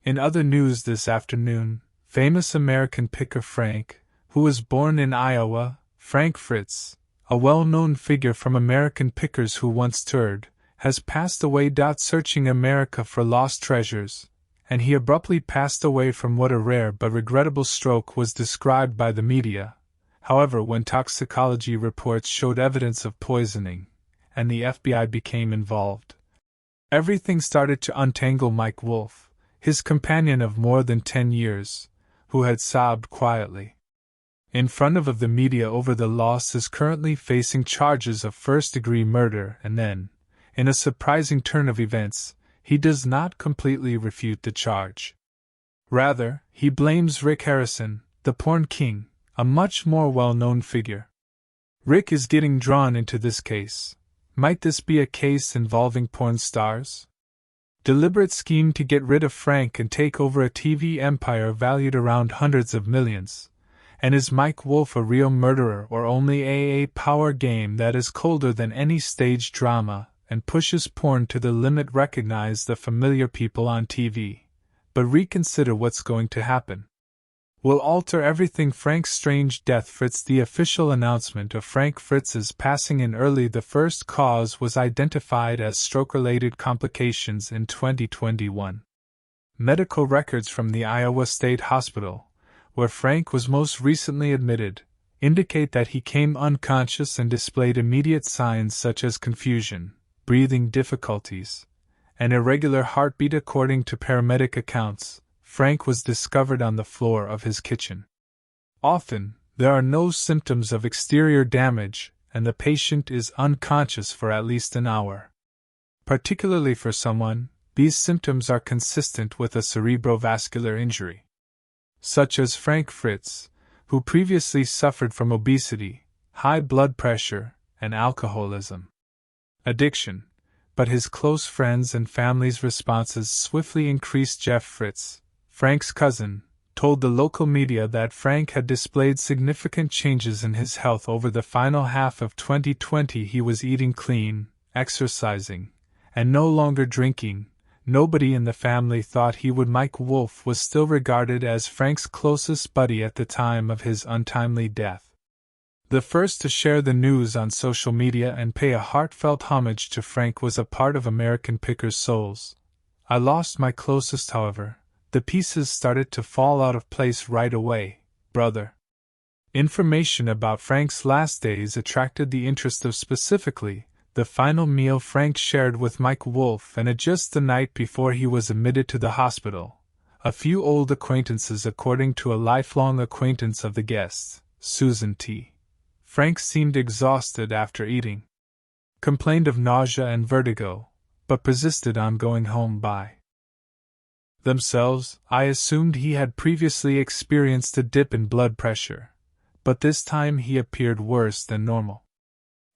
In other news this afternoon, famous American picker Frank, who was born in Iowa, Frank Fritz, a well-known figure from American pickers who once toured, has passed away. Searching America for lost treasures, and he abruptly passed away from what a rare but regrettable stroke was described by the media. However, when toxicology reports showed evidence of poisoning, and the FBI became involved, everything started to untangle. Mike Wolfe, his companion of more than 10 years, who had sobbed quietly in front of the media over the loss, is currently facing charges of first-degree murder, and then, in a surprising turn of events, he does not completely refute the charge. Rather, he blames Rick Harrison, the porn king, a much more well-known figure. Rick is getting drawn into this case. Might this be a case involving porn stars? Deliberate scheme to get rid of Frank and take over a TV empire valued around hundreds of millions. And is Mike Wolfe a real murderer, or only a power game that is colder than any stage drama and pushes porn to the limit? Recognize the familiar people on TV, but reconsider what's going to happen. Will alter everything. Frank's strange death. Fritz. The official announcement of Frank Fritz's passing in early. The first cause was identified as stroke-related complications in 2021. Medical records from the Iowa State Hospital, where Frank was most recently admitted, indicate that he came unconscious and displayed immediate signs such as confusion, breathing difficulties, and irregular heartbeat. According to paramedic accounts, Frank was discovered on the floor of his kitchen. Often, there are no symptoms of exterior damage, and the patient is unconscious for at least an hour. Particularly for someone, these symptoms are consistent with a cerebrovascular injury, such as Frank Fritz, who previously suffered from obesity, high blood pressure, and alcoholism addiction, but his close friends and family's responses swiftly increased. Jeff Fritz, Frank's cousin, told the local media that Frank had displayed significant changes in his health over the final half of 2020. He was eating clean, exercising, and no longer drinking. Nobody in the family thought he would. Mike Wolfe was still regarded as Frank's closest buddy at the time of his untimely death. The first to share the news on social media and pay a heartfelt homage to Frank was a part of American pickers' souls. I lost my closest, however. The pieces started to fall out of place right away, brother. Information about Frank's last days attracted the interest of specifically the final meal Frank shared with Mike Wolfe, and just the night before he was admitted to the hospital. A few old acquaintances. According to a lifelong acquaintance of the guests, Susan T. Frank seemed exhausted after eating, complained of nausea and vertigo, but persisted on going home by themselves. I assumed he had previously experienced a dip in blood pressure, but this time he appeared worse than normal.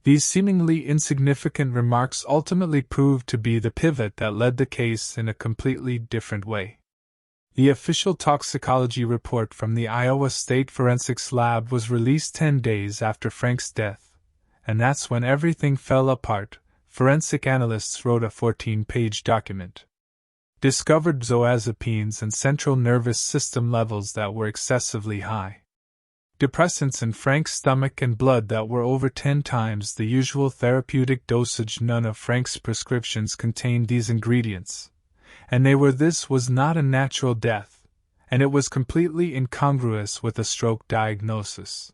These seemingly insignificant remarks ultimately proved to be the pivot that led the case in a completely different way. The official toxicology report from the Iowa State Forensics Lab was released 10 days after Frank's death, and that's when everything fell apart. Forensic analysts wrote a 14-page document. Discovered benzodiazepines and central nervous system levels that were excessively high. Depressants in Frank's stomach and blood that were over 10 times the usual therapeutic dosage. None of Frank's prescriptions contained these ingredients, and this was not a natural death, and it was completely incongruous with a stroke diagnosis.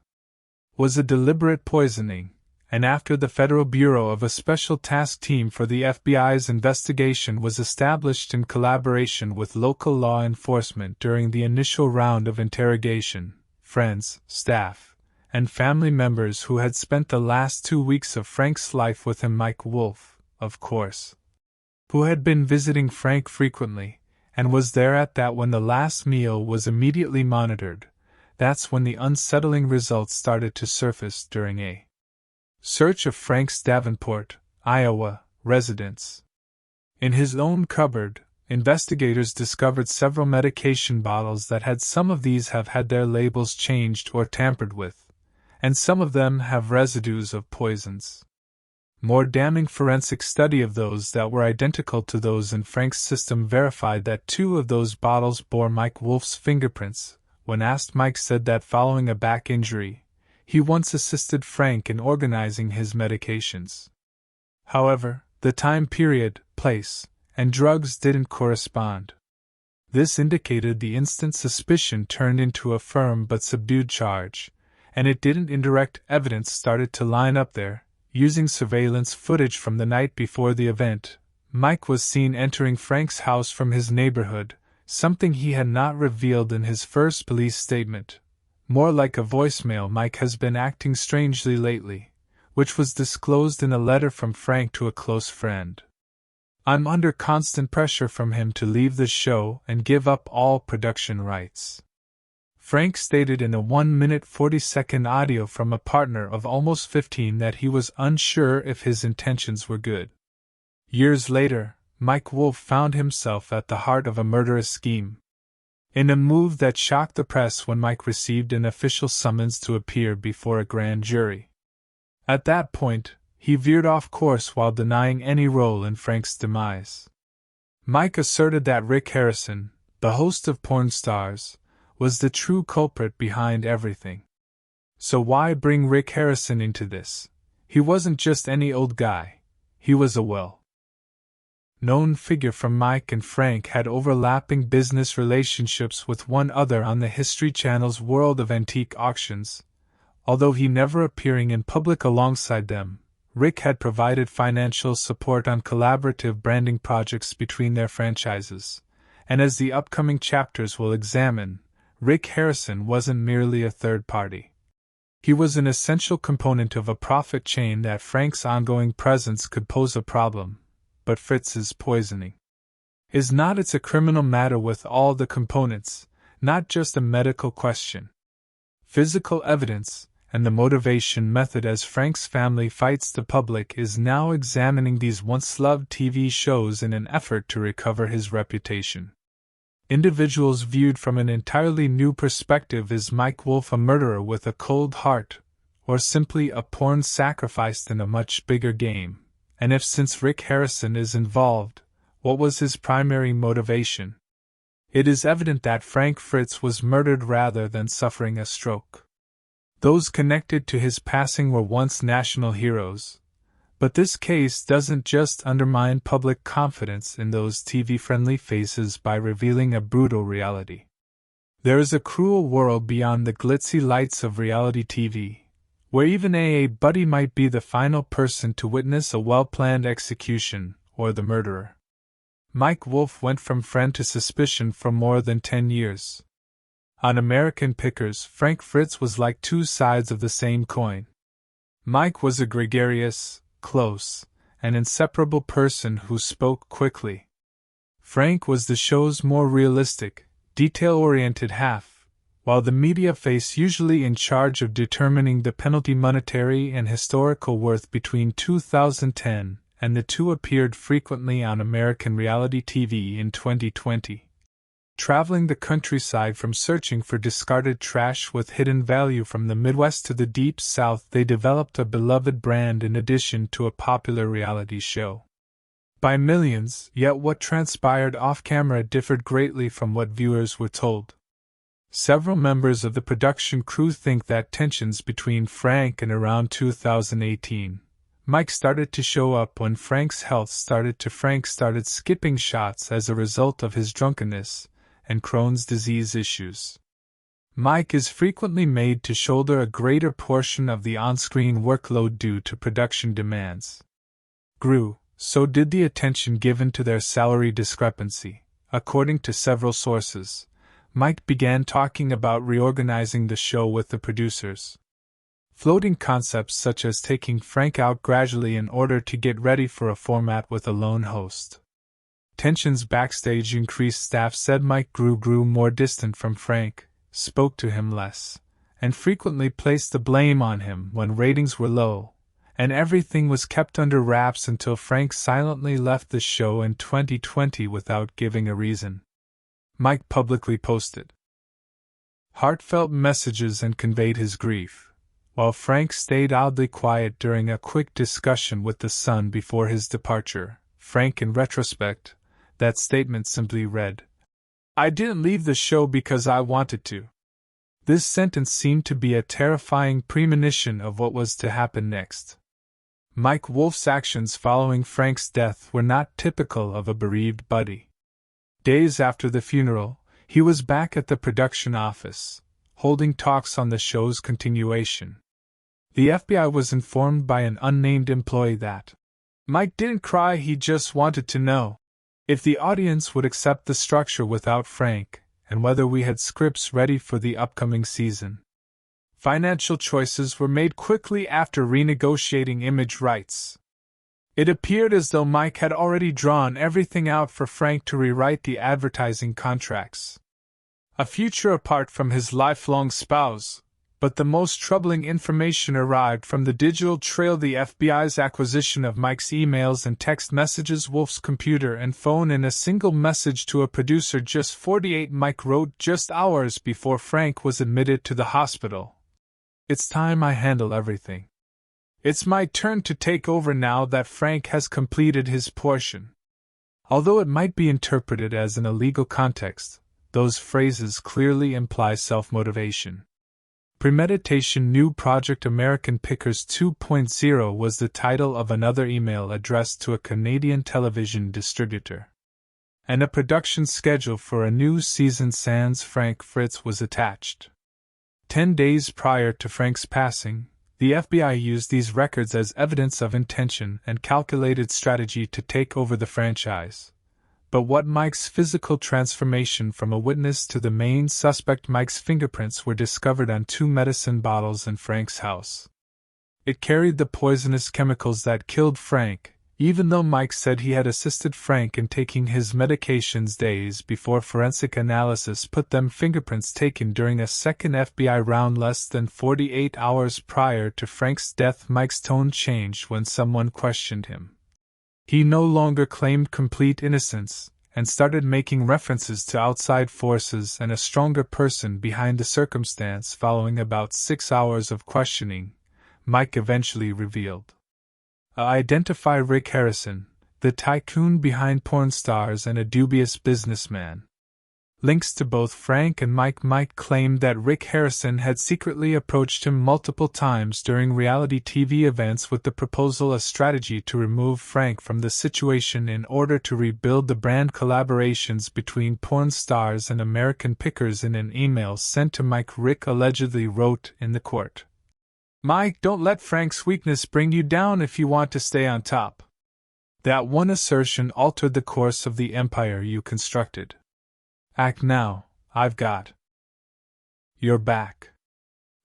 Was a deliberate poisoning, and after the Federal Bureau of a Special Task Team for the FBI's investigation was established in collaboration with local law enforcement during the initial round of interrogation, friends, staff, and family members who had spent the last 2 weeks of Frank's life with him, Mike Wolfe, of course, who had been visiting Frank frequently, and was there at that when the last meal was immediately monitored. That's when the unsettling results started to surface during a search of Frank's Davenport, Iowa, residence. In his own cupboard, investigators discovered several medication bottles that had some of these have had their labels changed or tampered with, and some of them have residues of poisons. More damning forensic study of those that were identical to those in Frank's system verified that 2 of those bottles bore Mike Wolfe's fingerprints. When asked, Mike said that following a back injury, he once assisted Frank in organizing his medications. However, the time period, place, and drugs didn't correspond. This indicated the instant suspicion turned into a firm but subdued charge, and indirect evidence started to line up there. Using surveillance footage from the night before the event, Mike was seen entering Frank's house from his neighborhood, something he had not revealed in his first police statement. More like a voicemail. Mike has been acting strangely lately, which was disclosed in a letter from Frank to a close friend. I'm under constant pressure from him to leave the show and give up all production rights. Frank stated in a 1-minute 40-second audio from a partner of almost 15 that he was unsure if his intentions were good. Years later, Mike Wolfe found himself at the heart of a murderous scheme. In a move that shocked the press when Mike received an official summons to appear before a grand jury. At that point, he veered off course while denying any role in Frank's demise. Mike asserted that Rick Harrison, the host of Porn Stars, was the true culprit behind everything. So why bring Rick Harrison into this? He wasn't just any old guy, he was a well-known figure. From Mike and Frank had overlapping business relationships with one another on the History Channel's World of Antique Auctions. Although he never appearing in public alongside them, Rick had provided financial support on collaborative branding projects between their franchises, and as the upcoming chapters will examine, Rick Harrison wasn't merely a third party. He was an essential component of a profit chain that Frank's ongoing presence could pose a problem, but Fritz's poisoning is not. It's a criminal matter with all the components, not just a medical question. Physical evidence, and the motivation method as Frank's family fights the public is now examining these once-loved TV shows in an effort to recover his reputation. Individuals viewed from an entirely new perspective: is Mike Wolfe a murderer with a cold heart, or simply a pawn sacrificed in a much bigger game? And if, since Rick Harrison is involved, what was his primary motivation? It is evident that Frank Fritz was murdered rather than suffering a stroke. Those connected to his passing were once national heroes. But this case doesn't just undermine public confidence in those TV-friendly faces by revealing a brutal reality. There is a cruel world beyond the glitzy lights of reality TV, where even a buddy might be the final person to witness a well-planned execution, or the murderer. Mike Wolfe went from friend to suspicion for more than 10 years. On American Pickers, Frank Fritz was like 2 sides of the same coin. Mike was a gregarious, close, and inseparable person who spoke quickly. Frank was the show's more realistic, detail-oriented half, while the media face usually in charge of determining the penalty monetary and historical worth. Between 2010 and the two appeared frequently on American reality TV in 2020. Traveling the countryside from searching for discarded trash with hidden value from the Midwest to the Deep South, they developed a beloved brand in addition to a popular reality show. By millions, yet what transpired off-camera differed greatly from what viewers were told. Several members of the production crew think that tensions between Frank and around 2018, Mike started to show up when Frank's health started to. Frank started skipping shots as a result of his drunkenness and Crohn's disease issues. Mike is frequently made to shoulder a greater portion of the on-screen workload due to production demands. Grew, so did the attention given to their salary discrepancy. According to several sources, Mike began talking about reorganizing the show with the producers, floating concepts such as taking Frank out gradually in order to get ready for a format with a lone host. Tensions backstage increased. Staff said Mike grew more distant from Frank, spoke to him less, and frequently placed the blame on him when ratings were low, and everything was kept under wraps until Frank silently left the show in 2020 without giving a reason. Mike publicly posted heartfelt messages and conveyed his grief, while Frank stayed oddly quiet during a quick discussion with the son before his departure. Frank, in retrospect, that statement simply read, "I didn't leave the show because I wanted to." This sentence seemed to be a terrifying premonition of what was to happen next. Mike Wolfe's actions following Frank's death were not typical of a bereaved buddy. Days after the funeral, he was back at the production office, holding talks on the show's continuation. The FBI was informed by an unnamed employee that Mike didn't cry, he just wanted to know if the audience would accept the structure without Frank, and whether we had scripts ready for the upcoming season. Financial choices were made quickly after renegotiating image rights. It appeared as though Mike had already drawn everything out for Frank to rewrite the advertising contracts. A future apart from his lifelong spouse, but the most troubling information arrived from the digital trail: the FBI's acquisition of Mike's emails and text messages, Wolfe's computer and phone. In a single message to a producer just 48, Mike wrote just hours before Frank was admitted to the hospital, "It's time I handle everything. It's my turn to take over now that Frank has completed his portion." Although it might be interpreted as an illegal context, those phrases clearly imply self-motivation. Premeditation. New Project American Pickers 2.0 was the title of another email addressed to a Canadian television distributor. And a production schedule for a new season sans Frank Fritz was attached. 10 days prior to Frank's passing, the FBI used these records as evidence of intention and calculated strategy to take over the franchise. But what Mike's physical transformation from a witness to the main suspect? Mike's fingerprints were discovered on 2 medicine bottles in Frank's house. It carried the poisonous chemicals that killed Frank, even though Mike said he had assisted Frank in taking his medications days before forensic analysis put them. Fingerprints taken during a second FBI round less than 48 hours prior to Frank's death. Mike's tone changed when someone questioned him. He no longer claimed complete innocence, and started making references to outside forces and a stronger person behind the circumstance. Following about 6 hours of questioning, Mike eventually revealed, "I identify Rick Harrison, the tycoon behind porn stars and a dubious businessman." Links to both Frank and Mike. Mike claimed that Rick Harrison had secretly approached him multiple times during reality TV events with the proposal, a strategy to remove Frank from the situation in order to rebuild the brand. Collaborations between porn stars and American Pickers. In an email sent to Mike, Rick allegedly wrote in the court, "Mike, don't let Frank's weakness bring you down if you want to stay on top. That one assertion altered the course of the empire you constructed. Act now, I've got your back."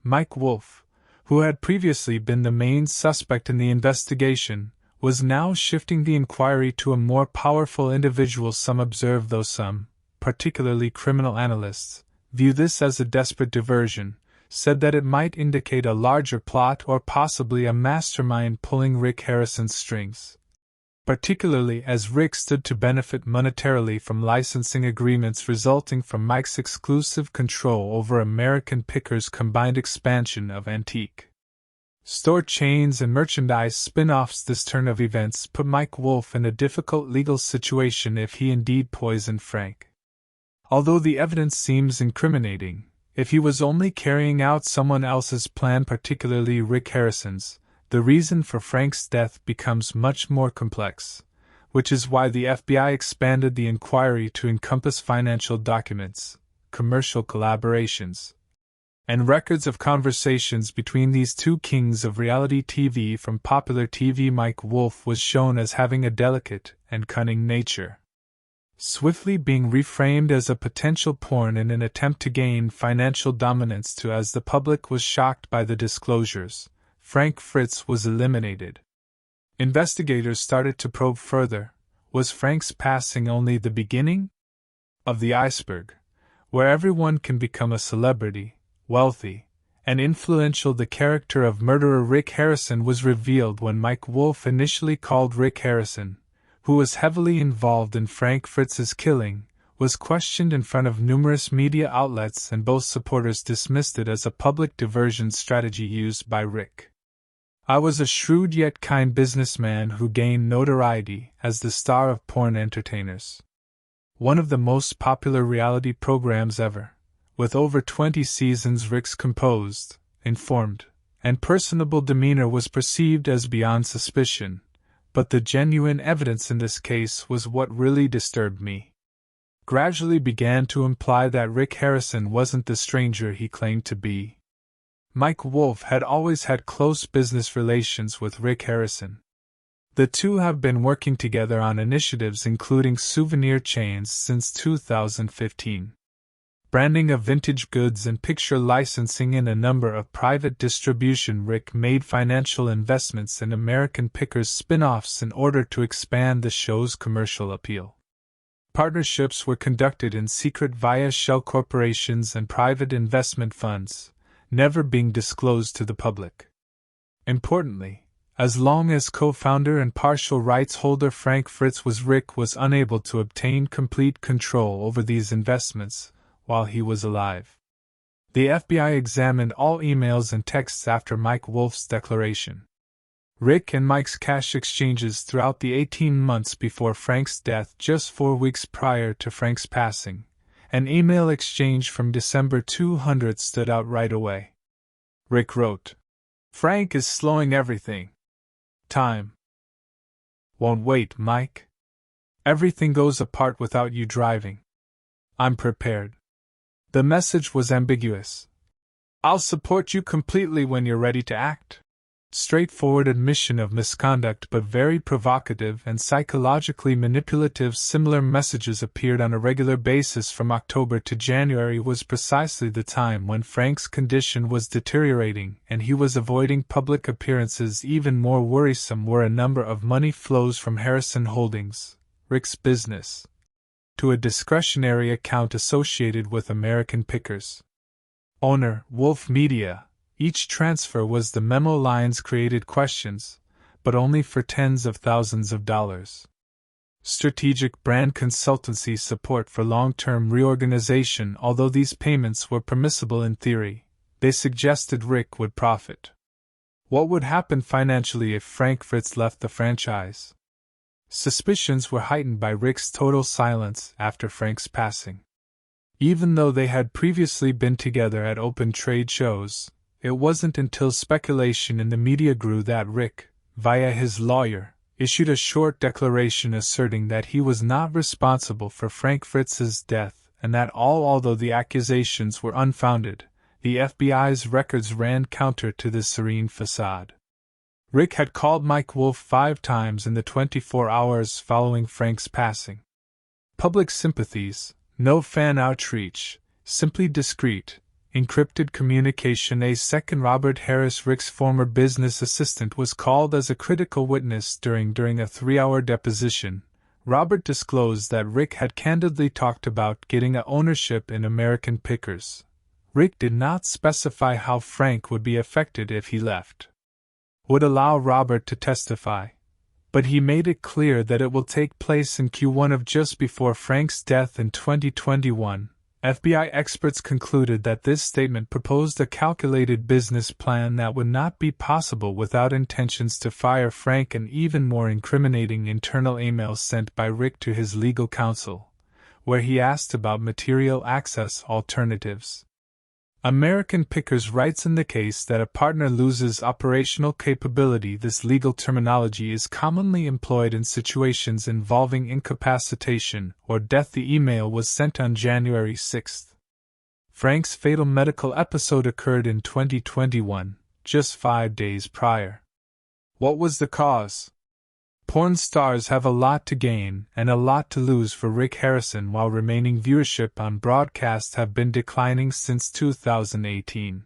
Mike Wolfe, who had previously been the main suspect in the investigation, was now shifting the inquiry to a more powerful individual. Some observed, though some, particularly criminal analysts, view this as a desperate diversion, said that it might indicate a larger plot or possibly a mastermind pulling Rick Harrison's strings. Particularly as Rick stood to benefit monetarily from licensing agreements resulting from Mike's exclusive control over American Pickers' combined expansion of antique store chains and merchandise spin-offs. This turn of events put Mike Wolfe in a difficult legal situation if he indeed poisoned Frank. Although the evidence seems incriminating, if he was only carrying out someone else's plan, particularly Rick Harrison's, the reason for Frank's death becomes much more complex, which is why the FBI expanded the inquiry to encompass financial documents, commercial collaborations, and records of conversations between these two kings of reality TV. From popular TV, Mike Wolfe was shown as having a delicate and cunning nature, swiftly being reframed as a potential pawn in an attempt to gain financial dominance. As the public was shocked by the disclosures, Frank Fritz was eliminated. Investigators started to probe further. Was Frank's passing only the beginning of the iceberg, where everyone can become a celebrity, wealthy, and influential? The character of murderer Rick Harrison was revealed when Mike Wolfe initially called Rick Harrison, who was heavily involved in Frank Fritz's killing, was questioned in front of numerous media outlets, and both supporters dismissed it as a public diversion strategy used by Rick. I was a shrewd yet kind businessman who gained notoriety as the star of porn entertainers. One of the most popular reality programs ever, with over 20 seasons. Rick's composed, informed, and personable demeanor was perceived as beyond suspicion, but the genuine evidence in this case was what really disturbed me. Gradually began to imply that Rick Harrison wasn't the stranger he claimed to be. Mike Wolfe had always had close business relations with Rick Harrison. The two have been working together on initiatives including souvenir chains since 2015, branding of vintage goods and picture licensing in a number of private distribution. Rick made financial investments in American Pickers spin-offs in order to expand the show's commercial appeal. Partnerships were conducted in secret via shell corporations and private investment funds, never being disclosed to the public. Importantly, as long as co-founder and partial rights holder Frank Fritz was, Rick was unable to obtain complete control over these investments while he was alive. The FBI examined all emails and texts after Mike Wolfe's declaration. Rick and Mike's cash exchanges throughout the 18 months before Frank's death, just 4 weeks prior to Frank's passing. An email exchange from December 200 stood out right away. Rick wrote, "Frank is slowing everything. Time won't wait, Mike. Everything goes apart without you driving. I'm prepared." The message was ambiguous. "I'll support you completely when you're ready to act." Straightforward admission of misconduct, but very provocative and psychologically manipulative. Similar messages appeared on a regular basis from October to January. Was precisely the time when Frank's condition was deteriorating and he was avoiding public appearances. Even more worrisome were a number of money flows from Harrison Holdings, Rick's business, to a discretionary account associated with American Pickers. Owner, Wolfe Media. Each transfer, was the memo lines, created questions, but only for tens of thousands of dollars. Strategic brand consultancy support for long-term reorganization. Although these payments were permissible in theory, they suggested Rick would profit. What would happen financially if Frank Fritz left the franchise? Suspicions were heightened by Rick's total silence after Frank's passing. Even though they had previously been together at open trade shows, it wasn't until speculation in the media grew that Rick, via his lawyer, issued a short declaration asserting that he was not responsible for Frank Fritz's death, and that although the accusations were unfounded, the FBI's records ran counter to this serene facade. Rick had called Mike Wolfe 5 times in the 24 hours following Frank's passing. Public sympathies, no fan outreach, simply discreet, encrypted communication. A second, Robert Harris, Rick's former business assistant, was called as a critical witness during a 3-hour deposition. Robert disclosed that Rick had candidly talked about getting a ownership in American Pickers. Rick did not specify how Frank would be affected if he left. Would allow Robert to testify, but he made it clear that it will take place in Q1 of just before Frank's death in 2021. FBI experts concluded that this statement proposed a calculated business plan that would not be possible without intentions to fire Frank, and even more incriminating internal emails sent by Rick to his legal counsel, where he asked about material access alternatives. American Pickers writes in the case that a partner loses operational capability. This legal terminology is commonly employed in situations involving incapacitation or death. The email was sent on January 6. Frank's fatal medical episode occurred in 2021, just 5 days prior. What was the cause? Porn stars have a lot to gain and a lot to lose for Rick Harrison, while remaining viewership on broadcast have been declining since 2018.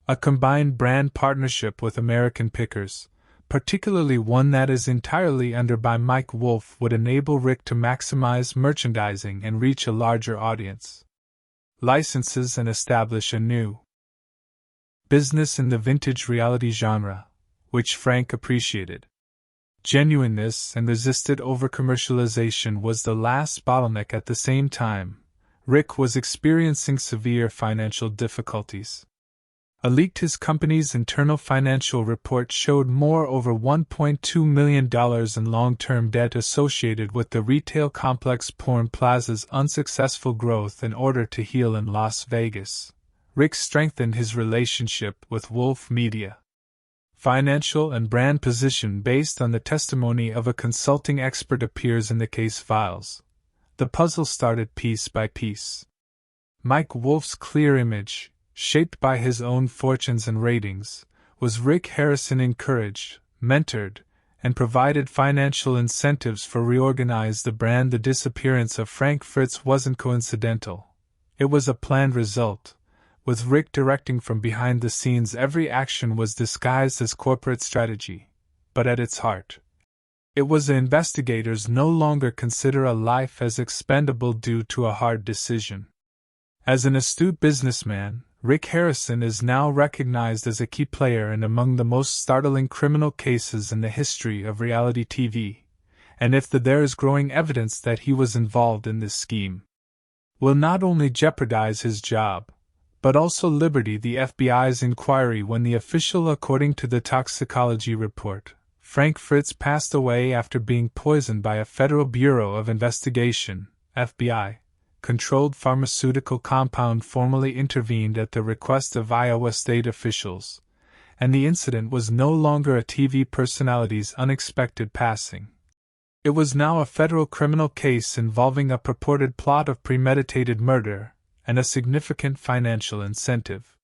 A combined brand partnership with American Pickers, particularly one that is entirely under by Mike Wolfe, would enable Rick to maximize merchandising and reach a larger audience, licenses, and establish a new business in the vintage reality genre, which Frank appreciated. Genuineness and resisted over-commercialization was the last bottleneck. At the same time, Rick was experiencing severe financial difficulties. His company's internal financial report showed over $1.2 million in long-term debt associated with the retail complex Porn Plaza's unsuccessful growth. In order to heal in Las Vegas, Rick strengthened his relationship with Wolfe Media Financial and brand position based on the testimony of a consulting expert appears in the case files. The puzzle started piece by piece. Mike Wolfe's clear image, shaped by his own fortunes and ratings, was Rick Harrison encouraged, mentored, and provided financial incentives for reorganize the brand. The disappearance of Frank Fritz wasn't coincidental. It was a planned result. With Rick directing from behind the scenes, every action was disguised as corporate strategy, but at its heart, it was the investigators no longer consider a life as expendable due to a hard decision. As an astute businessman, Rick Harrison is now recognized as a key player in among the most startling criminal cases in the history of reality TV, and if there is growing evidence that he was involved in this scheme, will not only jeopardize his job, but also liberty. The FBI's inquiry. When the official, according to the Toxicology report, Frank Fritz passed away after being poisoned by a Federal Bureau of Investigation (FBI) controlled pharmaceutical compound formally intervened at the request of Iowa state officials, and the incident was no longer a TV personality's unexpected passing. It was now a federal criminal case involving a purported plot of premeditated murder and a significant financial incentive.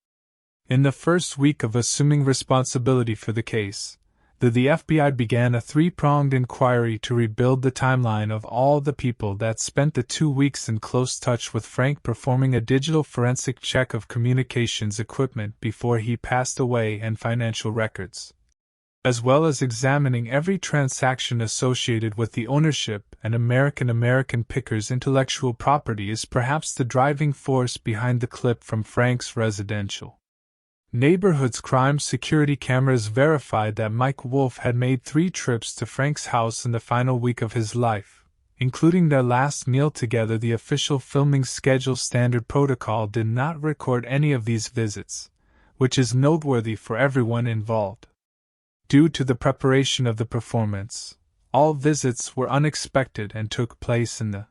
In the first week of assuming responsibility for the case, the FBI began a three-pronged inquiry to rebuild the timeline of all the people that spent the 2 weeks in close touch with Frank, performing a digital forensic check of communications equipment before he passed away and financial records, as well as examining every transaction associated with the ownership and American Pickers' intellectual property. Is perhaps the driving force behind the clip from Frank's residential neighborhood's crime security cameras verified that Mike Wolfe had made 3 trips to Frank's house in the final week of his life, including their last meal together. The official filming schedule standard protocol did not record any of these visits, which is noteworthy for everyone involved. Due to the preparation of the performance, all visits were unexpected and took place in the